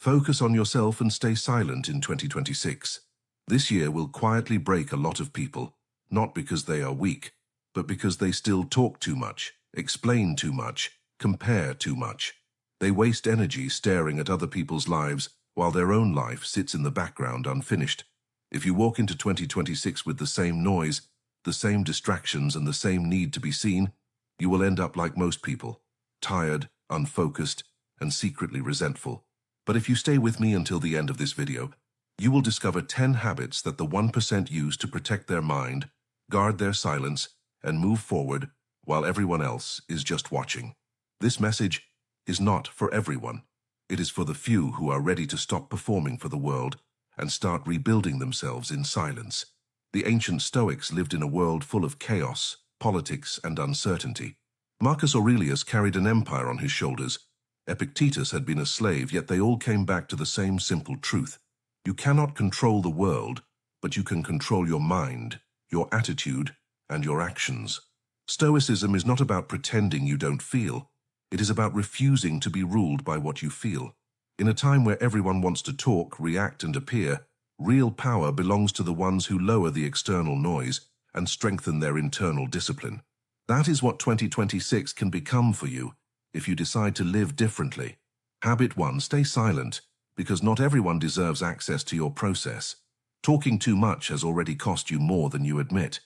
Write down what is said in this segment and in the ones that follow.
Focus on yourself and stay silent in 2026. This year will quietly break a lot of people, not because they are weak, but because they still talk too much, explain too much, compare too much. They waste energy staring at other people's lives while their own life sits in the background unfinished. If you walk into 2026 with the same noise, the same distractions, and the same need to be seen, you will end up like most people, tired, unfocused, and secretly resentful. But if you stay with me until the end of this video, you will discover 10 habits that the 1% use to protect their mind, guard their silence, and move forward while everyone else is just watching. This message is not for everyone. It is for the few who are ready to stop performing for the world and start rebuilding themselves in silence. The ancient Stoics lived in a world full of chaos, politics, and uncertainty. Marcus Aurelius carried an empire on his shoulders. Epictetus had been a slave, yet they all came back to the same simple truth. You cannot control the world, but you can control your mind, your attitude, and your actions. Stoicism is not about pretending you don't feel. It is about refusing to be ruled by what you feel. In a time where everyone wants to talk, react, and appear, real power belongs to the ones who lower the external noise and strengthen their internal discipline. That is what 2026 can become for you if you decide to live differently. Habit 1, stay silent, because not everyone deserves access to your process. Talking too much has already cost you more than you admit.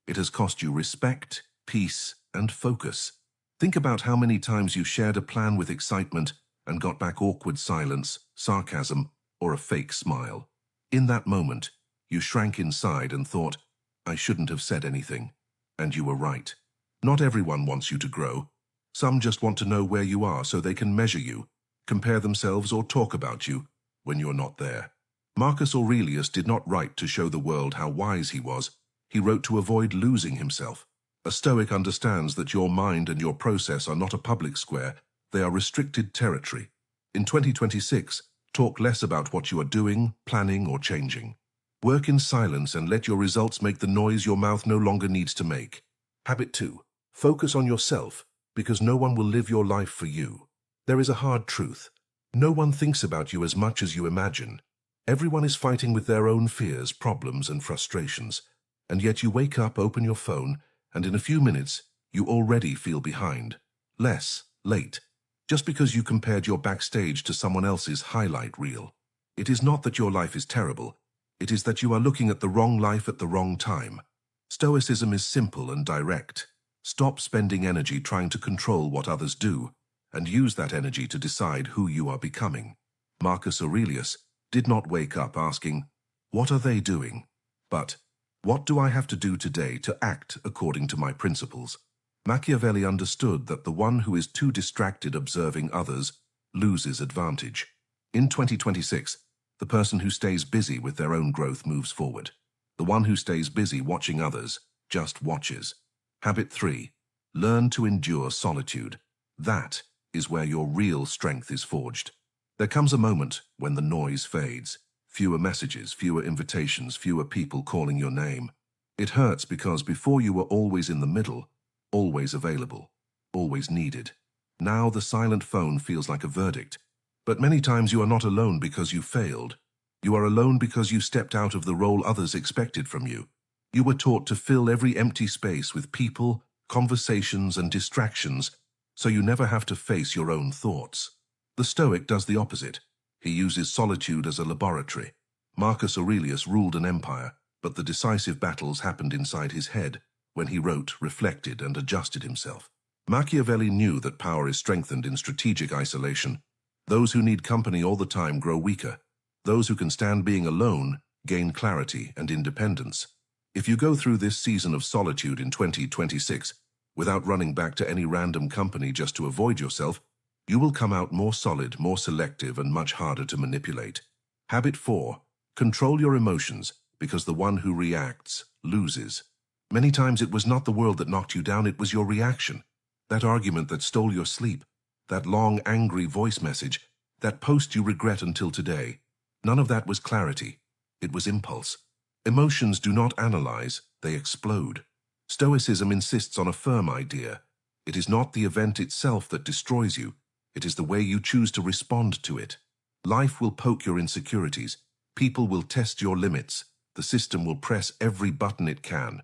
It has cost you respect, peace, and focus. Think about how many times you shared a plan with excitement and got back awkward silence, sarcasm, or a fake smile. In that moment, you shrank inside and thought, I shouldn't have said anything. And you were right. Not everyone wants you to grow. Some just want to know where you are so they can measure you, compare themselves, or talk about you when you're not there. Marcus Aurelius did not write to show the world how wise he was. He wrote to avoid losing himself. A Stoic understands that your mind and your process are not a public square. They are restricted territory. In 2026, talk less about what you are doing, planning, or changing. Work in silence and let your results make the noise your mouth no longer needs to make. Habit 2. Focus on yourself, because no one will live your life for you. There is a hard truth. No one thinks about you as much as you imagine. Everyone is fighting with their own fears, problems, and frustrations. And yet you wake up, open your phone, and in a few minutes, you already feel behind. Late. Just because you compared your backstage to someone else's highlight reel. It is not that your life is terrible. It is that you are looking at the wrong life at the wrong time. Stoicism is simple and direct. Stop spending energy trying to control what others do, and use that energy to decide who you are becoming. Marcus Aurelius did not wake up asking, what are they doing? But, what do I have to do today to act according to my principles? Machiavelli understood that the one who is too distracted observing others loses advantage. In 2026, the person who stays busy with their own growth moves forward. The one who stays busy watching others just watches. Habit 3. Learn to endure solitude. That is where your real strength is forged. There comes a moment when the noise fades. Fewer messages, fewer invitations, fewer people calling your name. It hurts because before you were always in the middle, always available, always needed. Now the silent phone feels like a verdict. But many times you are not alone because you failed. You are alone because you stepped out of the role others expected from you. You were taught to fill every empty space with people, conversations, and distractions, so you never have to face your own thoughts. The Stoic does the opposite. He uses solitude as a laboratory. Marcus Aurelius ruled an empire, but the decisive battles happened inside his head when he wrote, reflected, and adjusted himself. Machiavelli knew that power is strengthened in strategic isolation. Those who need company all the time grow weaker. Those who can stand being alone gain clarity and independence. If you go through this season of solitude in 2026 without running back to any random company just to avoid yourself, you will come out more solid, more selective, and much harder to manipulate. Habit 4. Control your emotions, because the one who reacts loses. Many times it was not the world that knocked you down, it was your reaction. That argument that stole your sleep, that long, angry voice message, that post you regret until today. None of that was clarity. It was impulse. Emotions do not analyze, they explode. Stoicism insists on a firm idea. It is not the event itself that destroys you. It is the way you choose to respond to it. Life will poke your insecurities. People will test your limits. The system will press every button it can.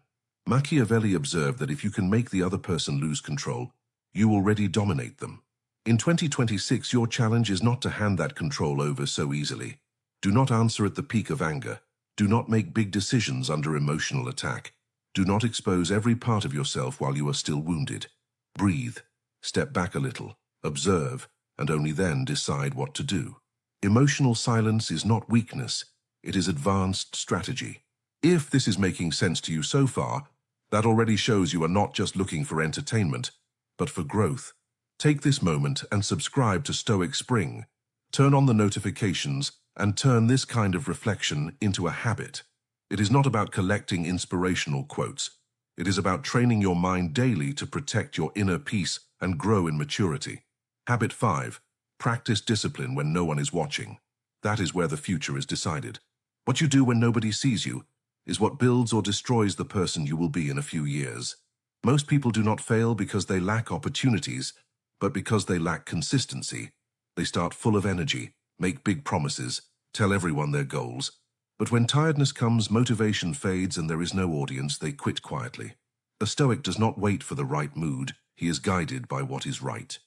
Machiavelli observed that if you can make the other person lose control, you already dominate them. In 2026, your challenge is not to hand that control over so easily. Do not answer at the peak of anger. Do not make big decisions under emotional attack. Do not expose every part of yourself while you are still wounded. Breathe, step back a little, observe, and only then decide what to do. Emotional silence is not weakness, it is advanced strategy. If this is making sense to you so far, that already shows you are not just looking for entertainment, but for growth. Take this moment and subscribe to Stoic Spring. Turn on the notifications and turn this kind of reflection into a habit. It is not about collecting inspirational quotes. It is about training your mind daily to protect your inner peace and grow in maturity. Habit 5. Practice discipline when no one is watching. That is where the future is decided. What you do when nobody sees you is what builds or destroys the person you will be in a few years. Most people do not fail because they lack opportunities, but because they lack consistency. They start full of energy, make big promises, tell everyone their goals. But when tiredness comes, motivation fades, and there is no audience, they quit quietly. A Stoic does not wait for the right mood. He is guided by what is right.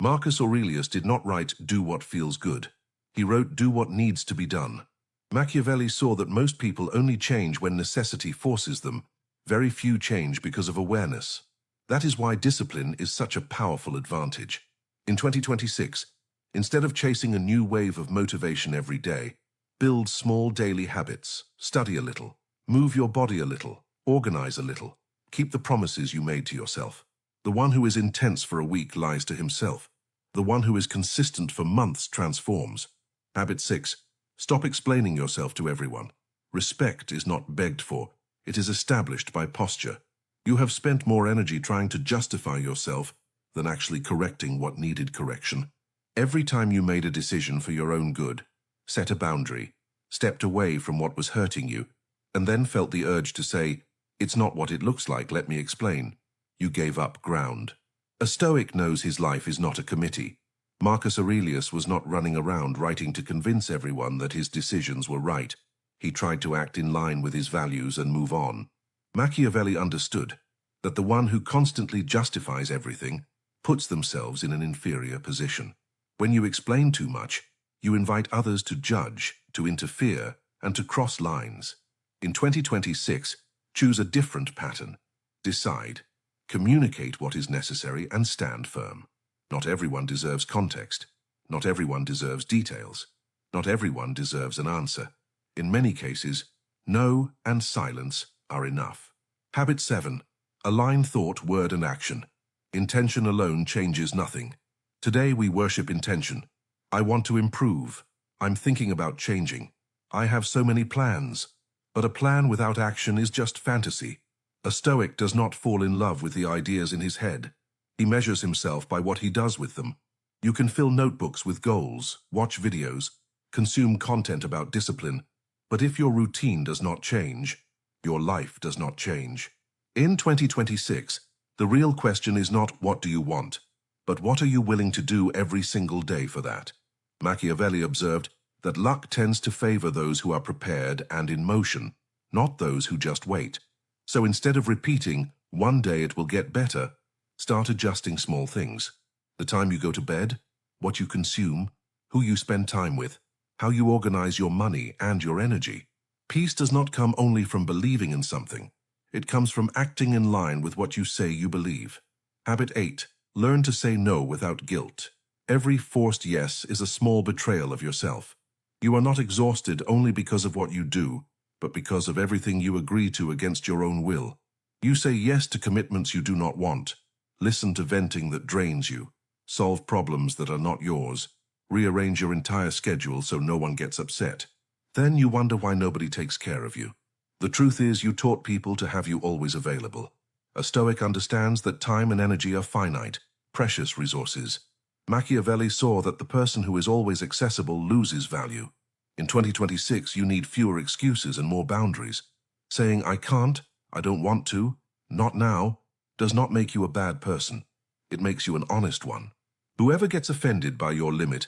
Marcus Aurelius did not write, "Do what feels good." He wrote, "Do what needs to be done." Machiavelli saw that most people only change when necessity forces them. Very few change because of awareness. That is why discipline is such a powerful advantage. In 2026, instead of chasing a new wave of motivation every day, build small daily habits. Study a little. Move your body a little. Organize a little. Keep the promises you made to yourself. The one who is intense for a week lies to himself. The one who is consistent for months transforms. Habit 6. Stop explaining yourself to everyone. Respect is not begged for. It is established by posture. You have spent more energy trying to justify yourself than actually correcting what needed correction. Every time you made a decision for your own good, set a boundary, stepped away from what was hurting you, and then felt the urge to say, "It's not what it looks like, let me explain," you gave up ground. A Stoic knows his life is not a committee. Marcus Aurelius was not running around writing to convince everyone that his decisions were right. He tried to act in line with his values and move on. Machiavelli understood that the one who constantly justifies everything puts themselves in an inferior position. When you explain too much, you invite others to judge, to interfere, and to cross lines. In 2026, choose a different pattern. Decide. Communicate what is necessary and stand firm. Not everyone deserves context. Not everyone deserves details. Not everyone deserves an answer. In many cases, no and silence are enough. Habit 7. Align thought, word, and action. Intention alone changes nothing. Today we worship intention. I want to improve. I'm thinking about changing. I have so many plans. But a plan without action is just fantasy. A Stoic does not fall in love with the ideas in his head. He measures himself by what he does with them. You can fill notebooks with goals, watch videos, consume content about discipline, but if your routine does not change, your life does not change. In 2026, the real question is not what do you want, but what are you willing to do every single day for that? Machiavelli observed that luck tends to favor those who are prepared and in motion, not those who just wait. So instead of repeating, "One day it will get better," start adjusting small things. The time you go to bed, what you consume, who you spend time with, how you organize your money and your energy. Peace does not come only from believing in something. It comes from acting in line with what you say you believe. Habit 8. Learn to say no without guilt. Every forced yes is a small betrayal of yourself. You are not exhausted only because of what you do, but because of everything you agree to against your own will. You say yes to commitments you do not want. Listen to venting that drains you. Solve problems that are not yours. Rearrange your entire schedule so no one gets upset. Then you wonder why nobody takes care of you. The truth is you taught people to have you always available. A Stoic understands that time and energy are finite, precious resources. Machiavelli saw that the person who is always accessible loses value. In 2026, you need fewer excuses and more boundaries. Saying, "I can't, I don't want to, not now," does not make you a bad person. It makes you an honest one. Whoever gets offended by your limit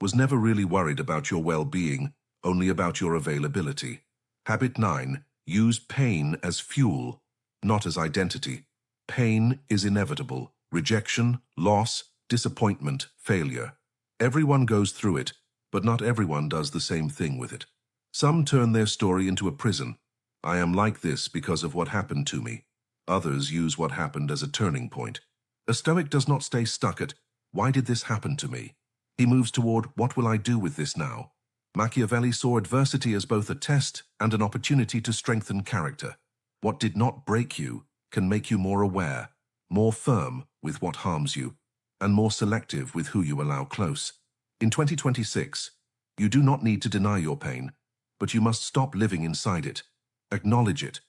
was never really worried about your well-being, only about your availability. Habit 9. Use pain as fuel, not as identity. Pain is inevitable. Rejection, loss, disappointment, failure. Everyone goes through it, but not everyone does the same thing with it. Some turn their story into a prison. I am like this because of what happened to me. Others use what happened as a turning point. A Stoic does not stay stuck at, why did this happen to me? He moves toward, what will I do with this now? Machiavelli saw adversity as both a test and an opportunity to strengthen character. What did not break you can make you more aware, more firm with what harms you, and more selective with who you allow close. In 2026, you do not need to deny your pain, but you must stop living inside it, acknowledge it,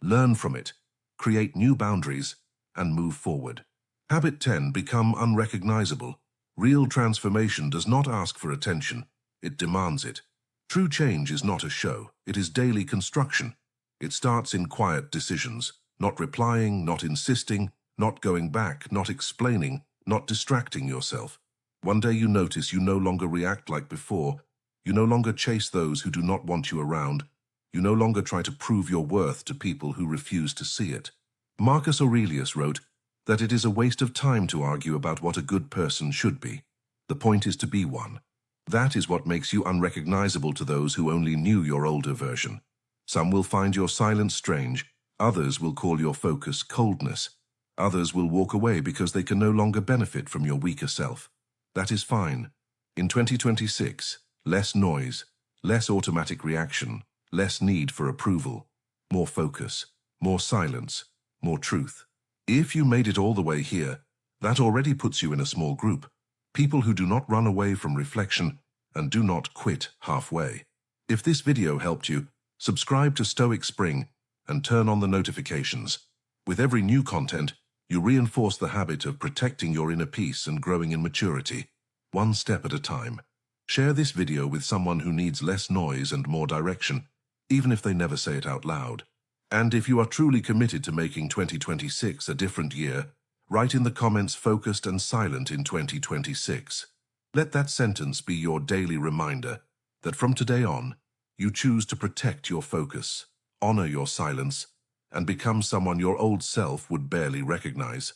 learn from it, create new boundaries, and move forward. Habit 10. Become unrecognizable. Real transformation does not ask for attention, it demands it. True change is not a show, it is daily construction. It starts in quiet decisions, not replying, not insisting, not going back, not explaining, not distracting yourself. One day you notice you no longer react like before. You no longer chase those who do not want you around. You no longer try to prove your worth to people who refuse to see it. Marcus Aurelius wrote that it is a waste of time to argue about what a good person should be. The point is to be one. That is what makes you unrecognizable to those who only knew your older version. Some will find your silence strange. Others will call your focus coldness. Others will walk away because they can no longer benefit from your weaker self. That is fine. In 2026, less noise, less automatic reaction, less need for approval, more focus, more silence, more truth. If you made it all the way here, that already puts you in a small group. People who do not run away from reflection and do not quit halfway. If this video helped you, subscribe to Stoic Spring and turn on the notifications. With every new content, you reinforce the habit of protecting your inner peace and growing in maturity, one step at a time. Share this video with someone who needs less noise and more direction, even if they never say it out loud. And if you are truly committed to making 2026 a different year, write in the comments focused and silent in 2026. Let that sentence be your daily reminder that from today on, you choose to protect your focus, honor your silence, and become someone your old self would barely recognize.